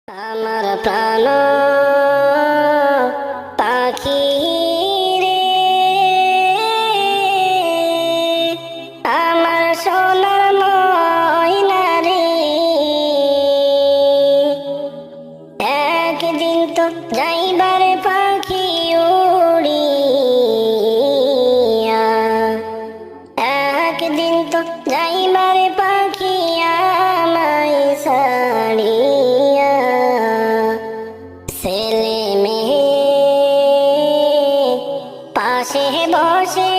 আমার প্রাণ পাখি রে, আমার সোনার ময়না রে, একদিন তো যাইবার পাখি উড়িয়া, একদিন তো যাইবার পাখি আমায় ছাড়িয়া। ছেলে মেয়ে পাশে বসে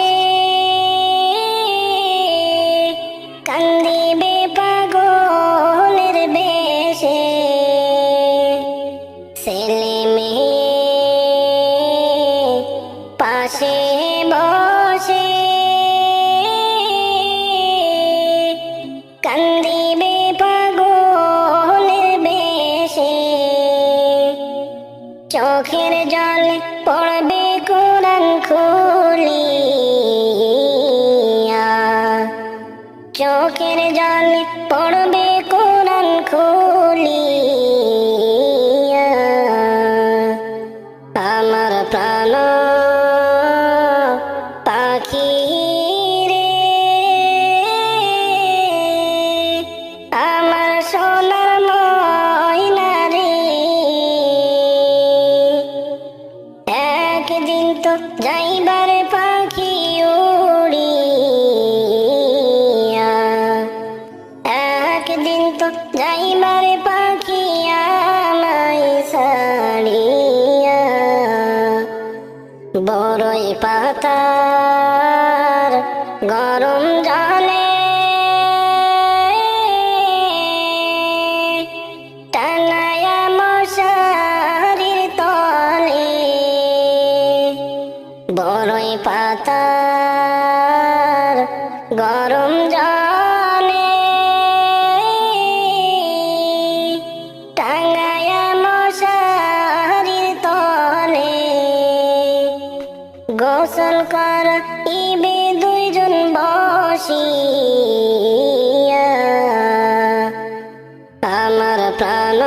কান্দিবে পাগলের বেশে, ছেলে মেয়ে পাশে বসে কান্দিবে পাগলের বেশে, চোখের জলে পড়বে কোরআন খুলিয়া, চোখের জলে পড়বে কোরআন খুলিয়া। আমার প্রাণ পাখি রে, আমার সোনার ময়না রে, একদিন তো যাইবার পাখি উড়িয়া, একদিন তো যাইবার পাখি আমায় ছাড়িয়া। বড়ই পাতার গরম জলে টানায়া মশারির তলে, বড়ই পাতার গরম জলে টাঙ্গায়া মশারির তলে, গোসল করিবে দুইজন বসিয়া। আমার প্রাণ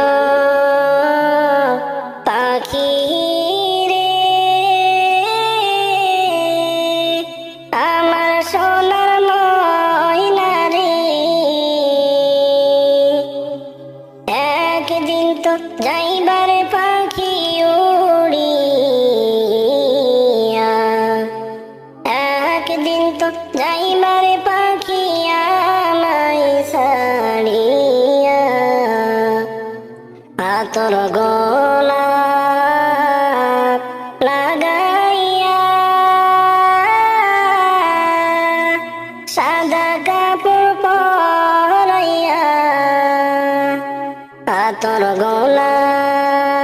পাখি রে, আমার সোনার ময়না রে, একদিন তো যাইবার পাখি উড়িয়া, একদিন তো যাইবার পাখি আমায় ছাড়িয়া। আতর গোলাপ লাগাইয়া, সাদা কাপড় পরাইয়া, আতর গোলাপ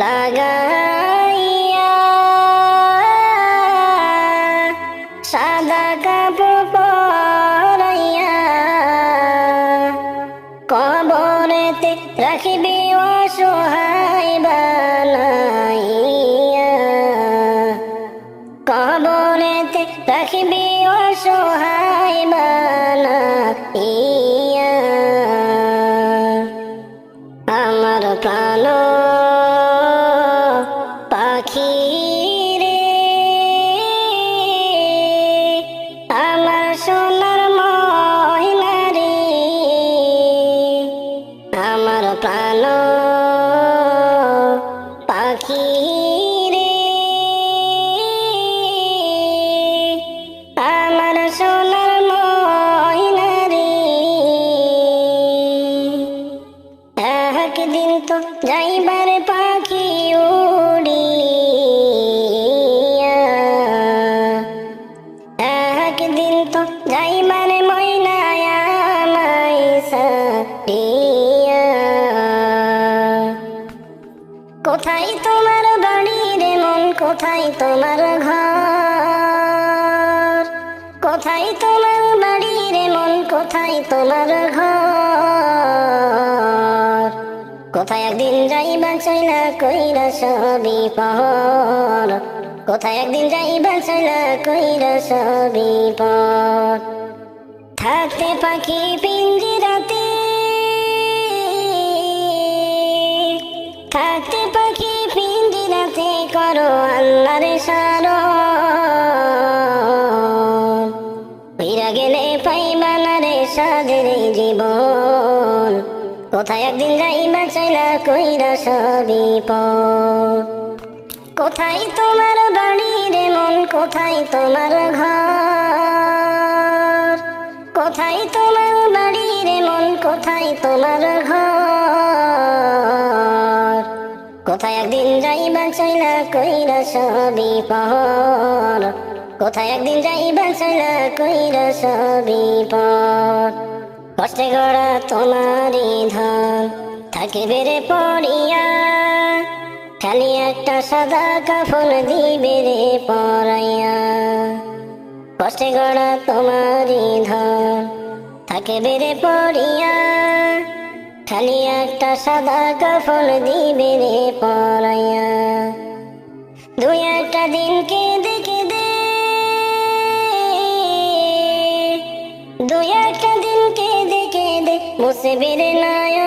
লাগাইয়া, সাদা কাপড় পরাইয়া, কবরেতে রাখিবি অসহায় বানাইয়া, কবরেতে রাখিবি অসহায় বানাইয়া। আমার প্রাণ পাখি রে, আমার সোনার ময়না রে, আমার প্রাণ পাখি রে, আমার সোনার ময়না রে, একদিন তো যাইবার পাখি উড়িয়া, একদিন তো যাইবার ময়না আমায় ছাড়িয়া। কোথায় তোমার বাড়ি রে মন, কোথায় তোমার ঘর, কোথায় তোমার বাড়ি রে মন, কোথায় তোমার ঘর, কোথায় একদিন যাইবা চইলা কইরা সবই পর, কোথায় একদিন যাইবা চইলা কইরা সবই পর। থাকতে পাখি পিঞ্জিরাতে কোথায় একদিন যাইবা চইলা কইরা সবই পর। কোথায় তোমার বাড়ি রে মন, কোথায় তোমার ঘর, কোথায় তোমার বাড়ি রে মন, কোথায় তোমার ঘর। কোথায় একদিন যাইবা চইলা কইরা সবই পর, কোথায় একদিন যাইবা চইলা কইরা সবই পর। কষ্টে গড়া তোমারই ধন থাকিবে রে পড়িয়া, খালি একটা সাদা কাফন দিবে রে পরাইয়া। কষ্টে গড়া তোমারই ধন থাকিবে রে পড়িয়া, খালি একটা সাদা কাফন দিবে রে পরাইয়া। দুই একটা দিন কেঁদে কেঁদে, দুই একটা দিন কেঁদে কেঁদে মুছবে রে নয়ন।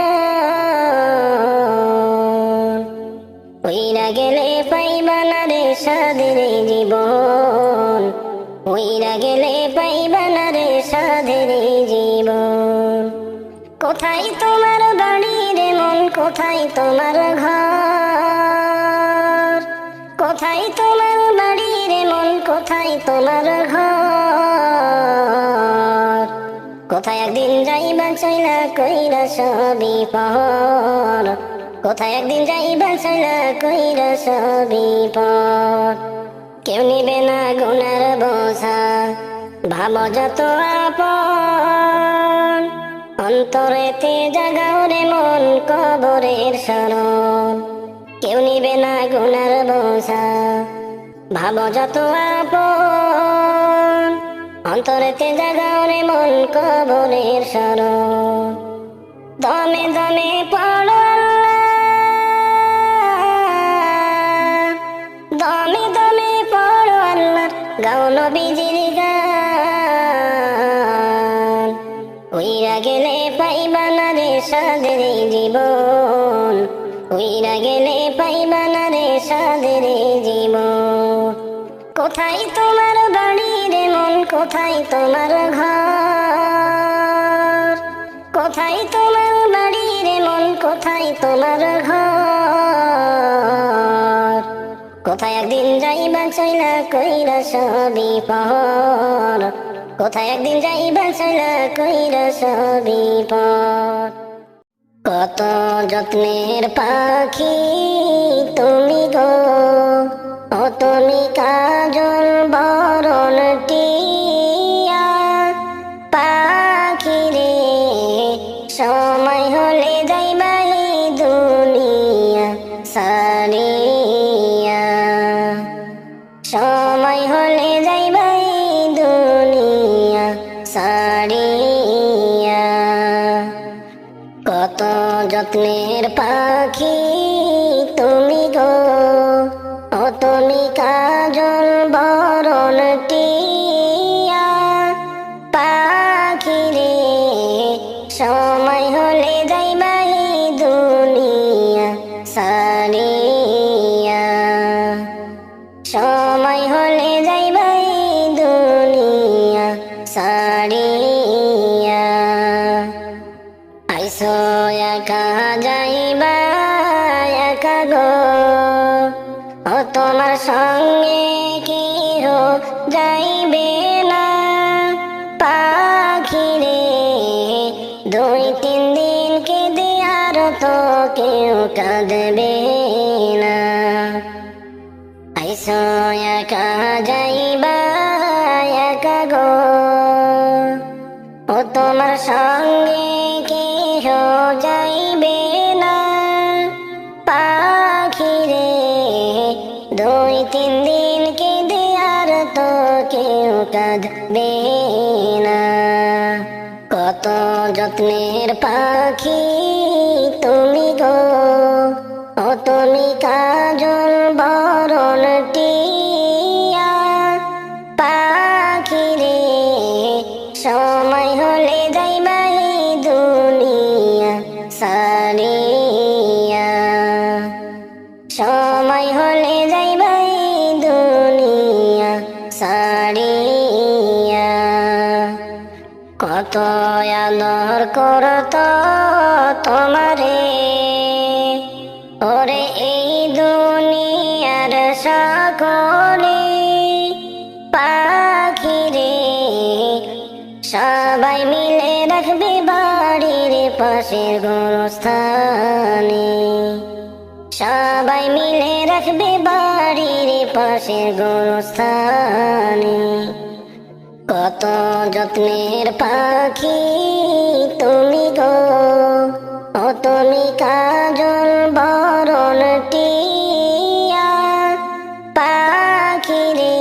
উইরা গেলে পাইবা না রে সাধের জীবন, উইরা গেলে পাইবা না রে সাধের জীবন। কোথায় তোমার বাড়ি রে মন, কোথায় তোমার ঘর, কোথায় তোমার বাড়ি রে মন, কোথায় তোমার ঘর। কোথায় একদিন যাইবা চইলা কইরা সবই পর, কোথায় একদিন যাইবা চইলা কইরা সবই পর। কেউ নিবে না গুনার বোঝা, ভাব যত আপন, অন্তরেতে জাগাও রে মন কবরের শরণ। কেউ নিবে না গুনার বোঝা, ভাব যত আপন, অন্তরেতে জাগাও রে মন কবরের শরণ। দমে দমে পড়ো আল্লাহ, দমে দমে পড়ো আল্লাহ গাও নবীজির গান। উইরা গেলে পাইবা না রে সাধের জীবন, উইরা গেলে পাইবা না রে সাধের জীবন। কোথায় তোমার বাড়ি রে মন, কোথায় তোমার ঘর, কোথায় তোমার বাড়ি রে মন, কোথায় তোমার ঘর। কোথায় একদিন যাইবা চইলা কইরা সবই পর, কোথায় একদিন যাইবা চইলা কইরা সবই পর। কত যত্নের পাখি তুমি গো, ও তুমি কাজল বরণ টিয়া। পাখি রে সময় হলে যাইবা এই দুনিয়া সারিয়া, সময় হলে যাইবা এই দুনিয়া সারিয়া। কত যত্নের পাখি তুমি গো, ও তুমি কাজল বরণ টিয়া। পাখি রে সময় হলে যাইবা এই দুনিয়া সারিয়া, সময় হলে যাইবা এই দুনিয়া সারিয়া। আইসো একা যাইবা একা গো, ও তোমার সঙ্গে কেহ যাইবে না। পাখি রে দুই তিন দিন কেঁদে আর তো কেউ কাঁদবে না। আইসো একা যাইবা একা গো, ও তোমার সঙ্গে কেহ যাইবে না। পাখি রে দুই তিন দিন কেঁদে আর তো কেউ কাঁদবে না। কত যত্নের পাখি তুমি গো, ও তুমি কাজল বরণ টিয়া। পাখি রে সময় হলে যাইবা এই দুনিয়া সারিয়া, সময় হলে যাইবা এই দুনিয়া সারিয়া। কত আদর করত পাশের গোরস্থানে, সবাই মিলে রাখবে বাড়ির পাশের গোরস্থানে। কত যত্নের পাখি তুমি গো, ও তুমি কাজল বরণ টিয়া পাখি রে,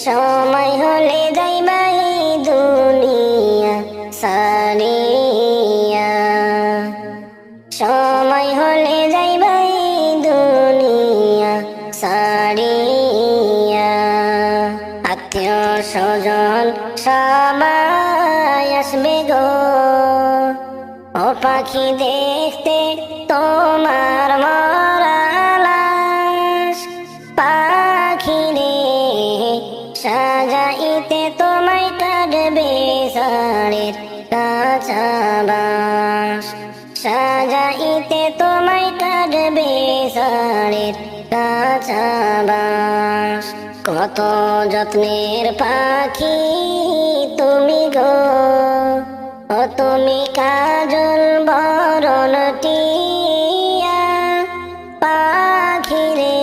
সময় হলে যাইবা এই দুনিয়া সারিয়া, সময় হলে যাইবা এই দুনিয়া সারিয়া। আত্মীয় স্বজন সবাই আসবে গো, ও পাখি দেখতে তোমার মরা লাশ পাখি রে, সাজাইতে তোমায় কাটবে ষাঁড়ের কাঁচা বাঁশ, সাজাইতে তোমায় কাটবে ষাঁড়ের কাঁচা বাঁশ। কত যত্নের পাখি তুমি গো, ও তুমি কাজল বরণ টিয়া পাখি রে,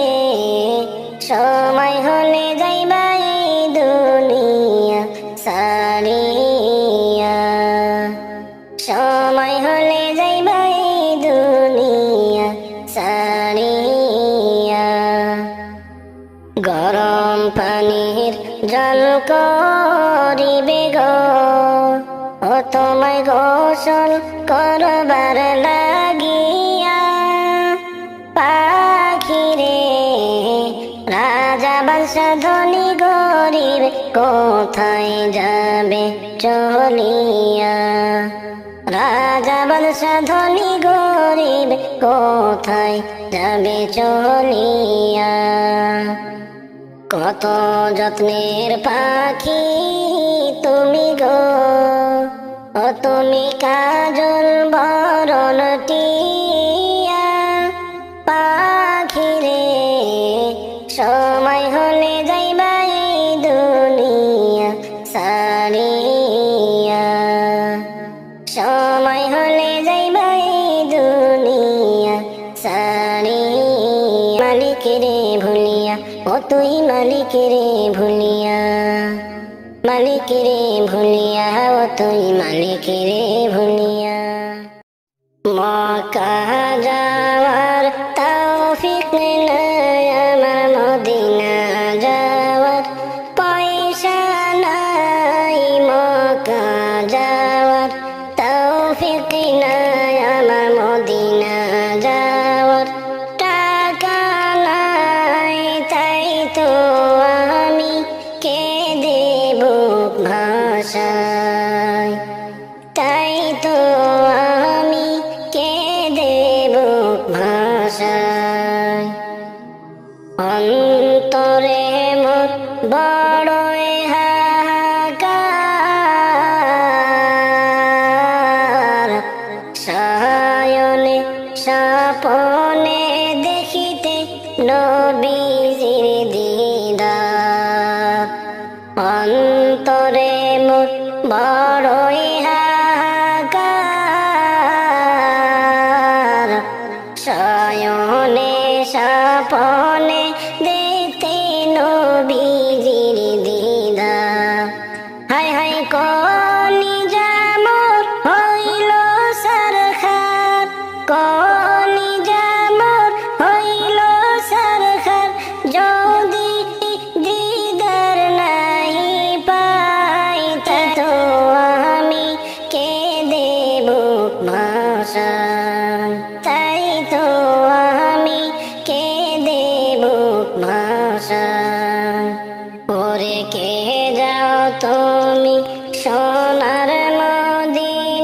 সময় হলে যাইবা এই দুনিয়া সারিয়া, সময় হলে যাইবা এই দুনিয়া সারিয়া। গরম পানির জল করিবে গো, ও তোমায় গোসল করবার লাগিয়া পাখি রে, রাজা বাদশাহ ধনী গরিব কোথায় যাবে চলিয়া, রাজা বাদশাহ ধনী গরিব কোথায় যাবে চলিয়া। কত যত্নের পাখি তুমি গো, ও তুমি কাজল বরণ টিয়া পাখি রে, সময় হলে যাইবা এই দুনিয়া সারিয়া, সময় হলে যাইবা এই দুনিয়া সারিয়া। মালিক রে ভুলিয়া, ও তুই মালিক রে ভুলিয়া, মালিক রে ভুলিয়া, ও তুই মালিক রে ভুলিয়া। মক্কা যাওয়ার তৌফিক নাই আমার, মদিনা যাওয়ার পয়সা নাই, মক্কা যাওয়ার তৌফিক নাই আমার, মদিনা যাওয়ার টাকা নাই, তাই তো আমি কেঁদে বুক ভাসাই, তাই তো আমি কেঁদে বুক ভাসাই। অন্তরে মোর বড়ই হাহাকার, সায়নে স্বপনে দেখিতে নবীজির দিদার, অন্তরে মোর বড়ই হাহাকার, সায়নে স্বপনে দেখতে নবীজির দিদার। হায় হায় কলিজা মোর হইল সরখার, কলিজা মোর হইল সরখার, যদি দিদার নাই পাই, তা তো আমি কেঁদে বুক ভাসাই, তাই তো আমি কেঁদে বুক ভাসাই। ওরে কে যাও তুমি সোনার মদিনায়,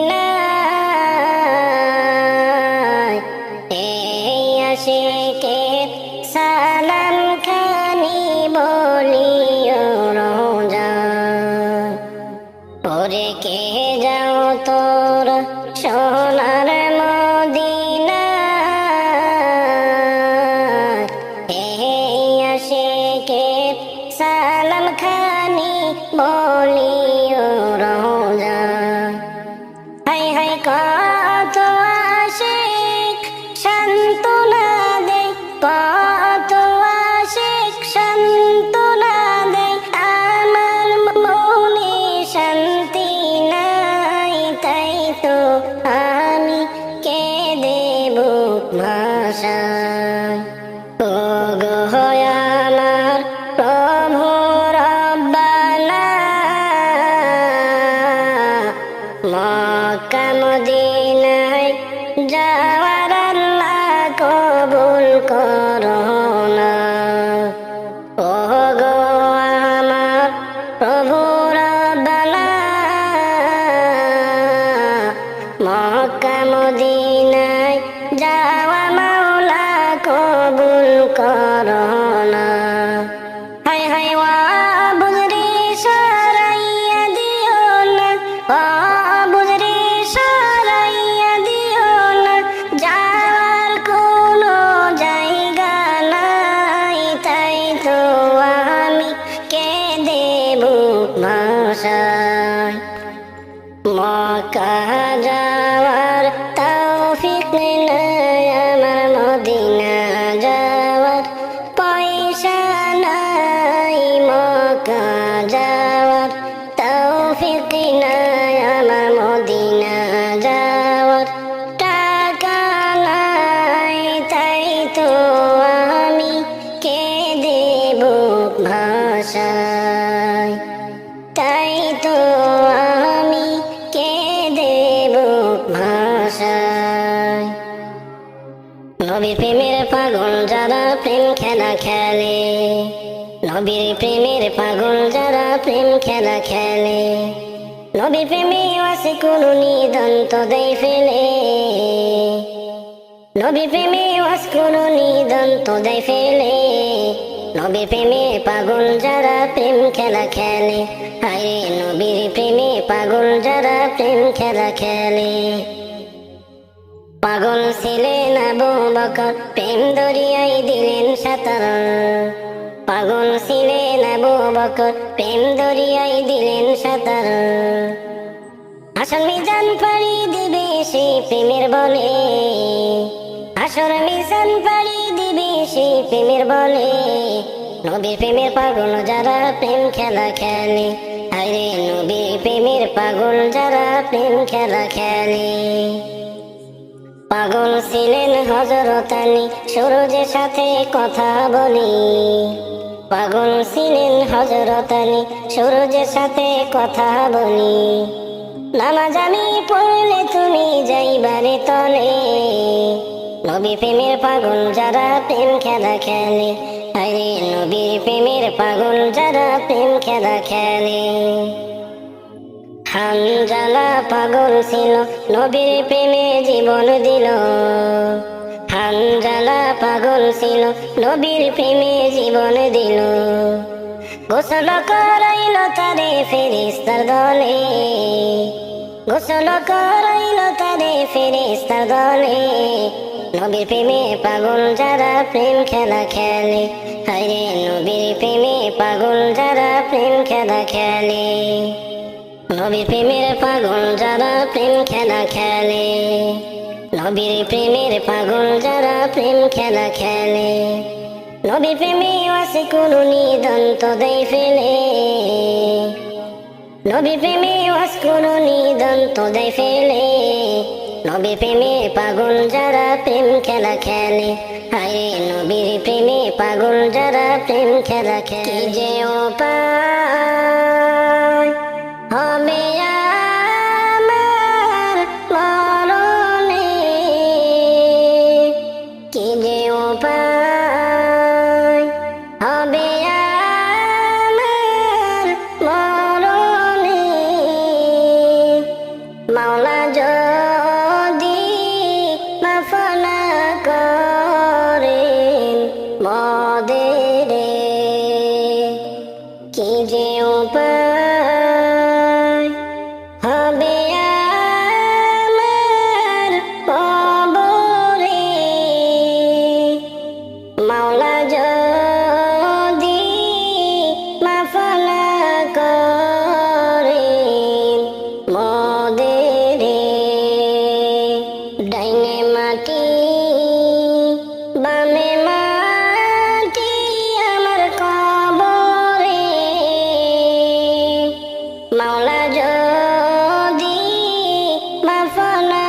বুক ভাষায়। ও গো আমার প্রভু রব্বানা, মক্কা মদিনায় যাওয়ার আল্লাহ কবুল করো না। ও গো আমার প্রভু রব্বানা, মক্কা মদিনায় যাওয়া মাওলা কবুল করো না। হায় হায় ওয়া বুজরি সরাইয়া দিও না, ও বুজরি সরাইয়া দিও না, যাওয়ার কোনো জায়গা নাই, তাই তো আমি কেঁদে বুক ভাষায়। মক্কা যাওয়ার তৌফিক নাই আমার, মদিনা যাওয়ার পয়সা নাই, মক্কা যাওয়ার তৌফিক নাই আমার, মদিনা যাওয়ার টাকা নাই, তাই তো আমি কেঁদে বুক ভাষায়। তাই তো আমি কেঁদে বুক ভাষায়। নবীর প্রেমের পাগল যারা প্রেম খেলা খেলে, নবীর প্রেমের পাগল যারা প্রেম খেলা খেলে, নবীর প্রেমে আছে কোনো নিদন্ত দেয় ফেলে, নবীর প্রেমে আছে কোনো নিদন্ত দেয় ফেলে, নবীর প্রেমে পাগল যারা প্রেম খেলা খেলে, হায় নবীর প্রেমে পাগল যারা প্রেম খেলা খেলে। পাগল ছিলেন আবু বকর, প্রেম দরিয়ায় দিলেন সাঁতার, পাগল ছিলেন আবু বকর, প্রেম দরিয়ায় দিলেন সাঁতার। আসল মিজান পাড়ি দিবে সেই প্রেমের বলে, আসল মিজান পাড়ি দিবে সেই প্রেমের বলে, নবীর প্রেমের পাগল যারা প্রেম খেলা খেলে, আরে নবীর প্রেমের পাগল যারা প্রেম খেলা খেলে। পাগল ছিলেন হযরত আলী, সূরজের সাথে কথা বলি, পাগল ছিলেন হযরত আলী, সূরজের সাথে কথা বলি। নামাজ আমি পড়লে তুমি যাইবারে তলে, নবীর প্রেমের পাগল যারা প্রেম খেলা খেলে, আরে নবীর প্রেমের পাগল যারা প্রেম খেলা খেলে। হানজালা পাগল ছিল, নবীর প্রেমে জীবন দিল, হানজালা পাগল ছিল, নবীর প্রেমে জীবন দিল। গোসল করাইল তারে ফেরেশতার দলে, গোসল করাইল তারে ফেরেশতার দলে, নবীর প্রেমে পাগল যারা প্রেম খেলা খেলে, হায়রে নবীর প্রেমে পাগল যারা প্রেম খেলা খেলে। নবীর প্রেমের পাগল যারা প্রেম খেলা খেলে, নবীর প্রেমের পাগল যারা প্রেম খেলা খেলে, নবীর প্রেমে আছে কোনো নিদন্ত দেয় ফেলে, নবীর প্রেমে আছে কোনো নিদন্ত দেয় ফেলে, নবীর প্রেমে পাগল যারা প্রেম খেলা খেলে, হায় নবীর প্রেমে পাগল যারা প্রেম খেলা খেলে। কি যে উপায় হবে আমার মরণে, কি যে উপায় হবে আমার মরণে, মাওলা যদি মাফ না করেন মোদেরে, কি যে উপায় হবে আমার কবরে, মাওলা যদি মাফ না করেন মোদেরে। ডাইনে মাটি বামে মাটি আমার কবরে, মাওলা যদি মাফ না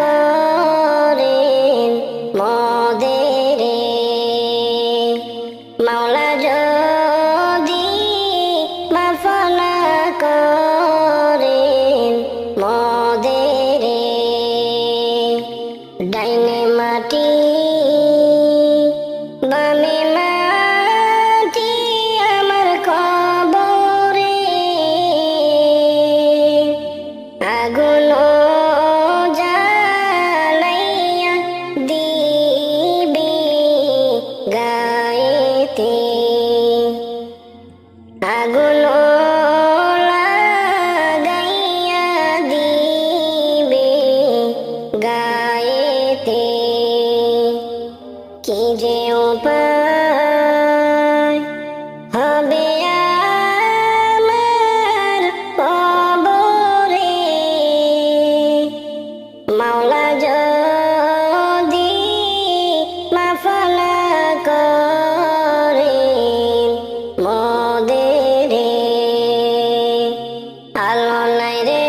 করেন মাটি বামে মাটি আমার কবরে আগুন জ্বালাইয়া দিবে গায়েতে আগুন লাগাইয়া দিবে গায়েতে কি যে উপায় হবে আমার কবরে মাওলা যদি মাফ না করেন মোদেরে আলো নাই রে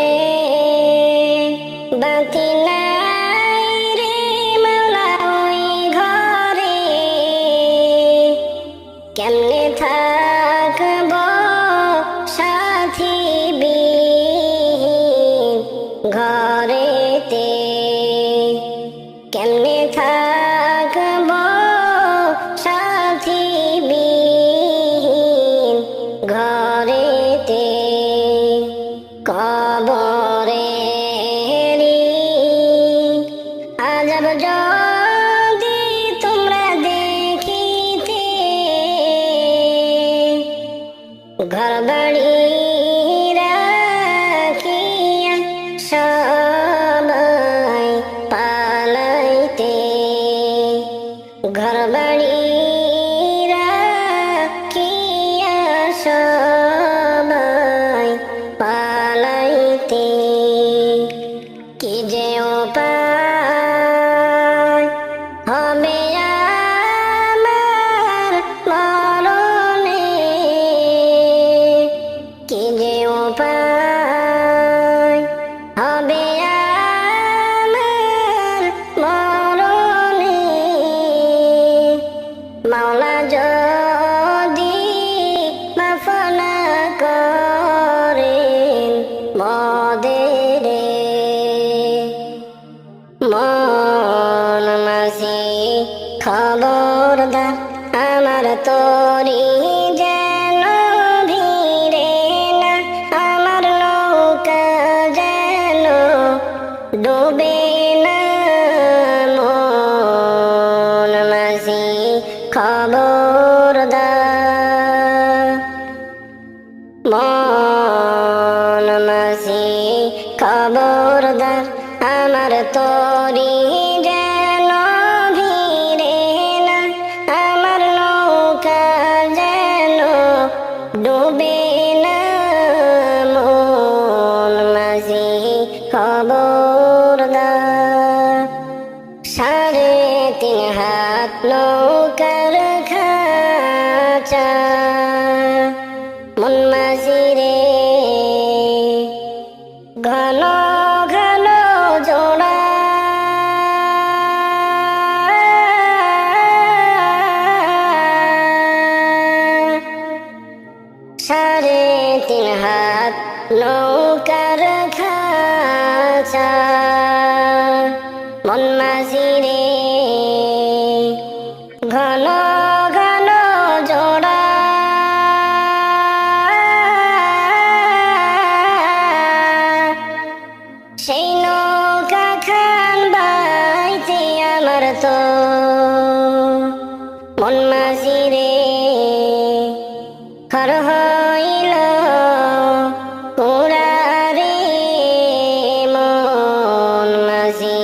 বাতি নাই রে মাওলা ওই ঘরে কেমনে থাকব সাথী বিহীন ঘরেতে কেমনে থাকব সাথী বিহীন ঘরেতে কবরেরি আজব যদি তোমরা দেখিতে ঘর বাড়ি রাখিয়া সবাই পালাইতে ঘর বাড়ি রাখিয়া সবাই পালাইতে কি যে উপায় হবে আমার মরণে কি যে উপায় হবে আমার মরণে মাওলা যদি মাফ না করেন মোদেরে মন মাঝি খবরদার আমার তরি যেন ভিড়ে না আমার নৌকা যেন ডুবে না মন মাঝি খবরদার মন মাঝি খবরদার আমার তরি যেন ভিড়ে না আমার নৌকা যেন ডুবে না মন মাঝি খবরদার 3.5 হাত নৌকার খাঁচা মন মাঝি রে ঘন ঘন জোড়া সাড়ে 3 হাত নৌকার খাঁচা মন মাঝি রে ঘন ঘন জোড়া সেই নৌকা খান বাইতে আমার তো মন মাঝি রে খর হইল পুরারে মন মাঝি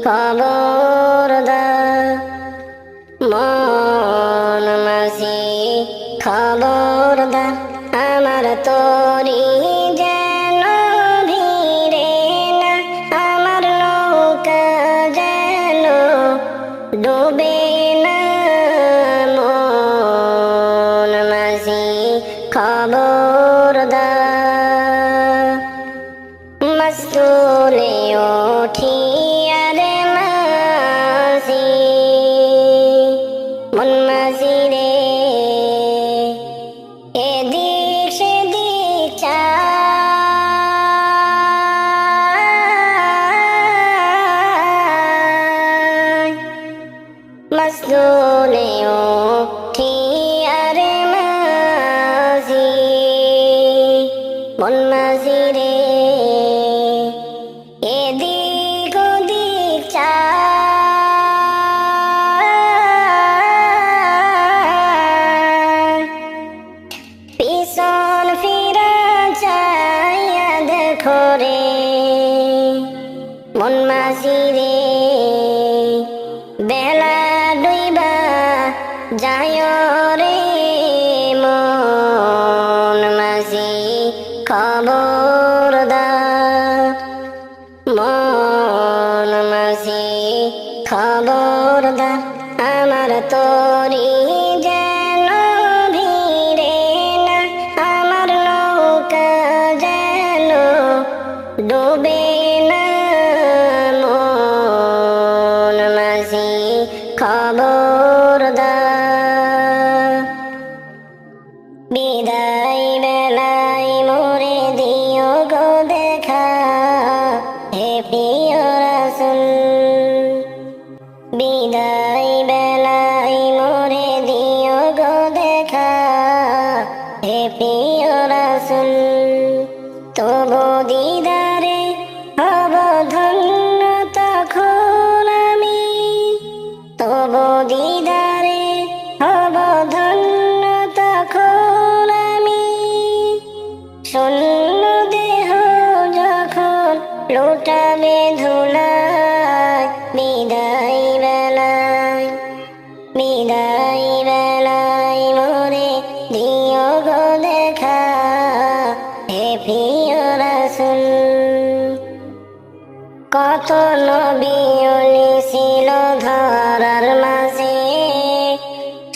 খবরদার মন মাঝি খবরদার আমার তরি যেন ভিড়ে না আমার নৌকা যেন মসদুলেও ঠিয়ারে মাঝি মন মাঝি রে এদিক ওদিক চায় পিছন ফিরা চাইয়া দেখো রে মন মাঝি রে বেলা ডুইবা যায় রে মন মাঝি খবরদার মন মাঝি খবরদার আমার তরি যেন ভিড়ে না আমার নৌকা যেন ডুবে না মন মাঝি খবরদার বিদায় বেলায় মোরে দিও গো দেখা হে প্রিয় রাসূল বিদায় বেলায় মোরে দিও গো দেখা হে প্রিয় রাসূল তবু দিদারে হব ধন্য তখন আমি তবু দিদারে হব ধন্য তখন আমি শূন্য দেহ যখন লুটাবে ধুলায় বিদায় বেলায় মোরে দিও গো দেখা হে প্রিয় রাসূল কত নবী ওলি ছিল ধরার মাঝে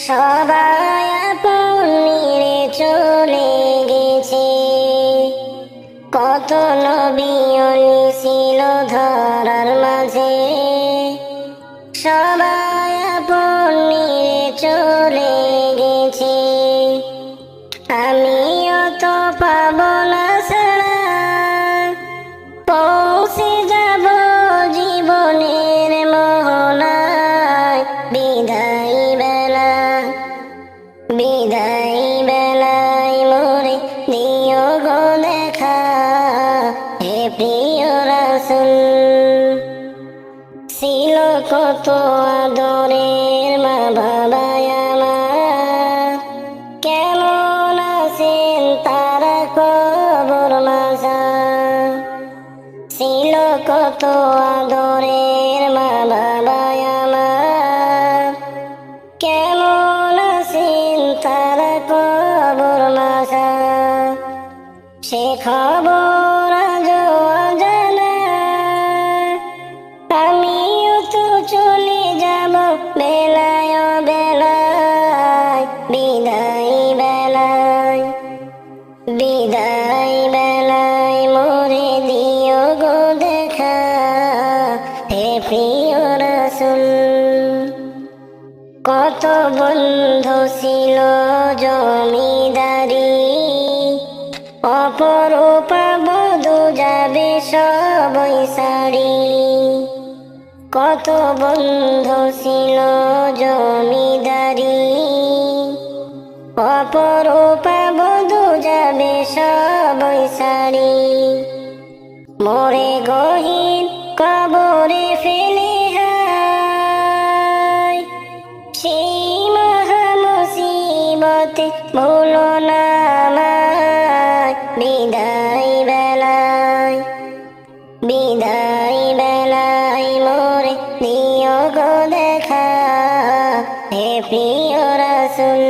সবাই আপন নিরে চলে গেছে কত নবী ওলি ছিল ধরার মাঝে সবাই আপন নিরে চলে গেছে আমিও তো পাবো না ছাড়া পৌঁছে যাব জীবনের মোহনায় বিদায় বেলায় মোরে দিও গো দেখা হে প্রিয় রাসূল ছিল কত আদরের মা বাবা আমার কেমন আছেন তারা কবর মাঝার ছিল কত আদরের মা বাবা আমার কেমন আছেন তারা কবর মাঝার সে খবর আজও অজানা আমিও তো চলে যাব বেলায় বিদায় বেলায় মোরে দিও গো দেখা হে প্রিয় রাসূল কত বন্ধু ছিল জমিদারি অপরূপা বধূ যাবে সবই সারি কত বন্ধু ছিল জমিদারি অপরূপা বধূ যাবে সবই সারি মোরে গহীন কবরে ফেলে হায় সেই মহা মুসিবতে ভুলো না আমায় বিদায় বেলায় মোরে দিও গো দেখা হে প্রিয় রাসূল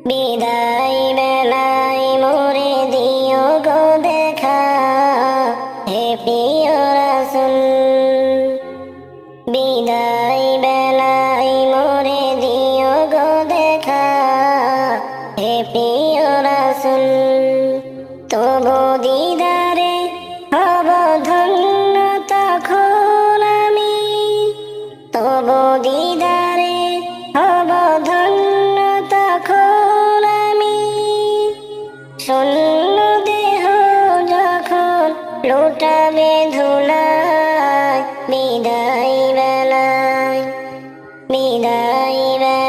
বিদায় বেলায় মোরে দিও গো দেখা হে প্রিয় রাসূল বিদায় বেলায় মোরে দিও গো দেখা হে প্রিয় রাসূল তবু দিদারে হব ধন্য তখন আমি তবু দিদারে হব ধন্য তখন আমি শূন্য দেহ যখন লুটাবে ধুলায় বিদায় বেলায় বাই বাই।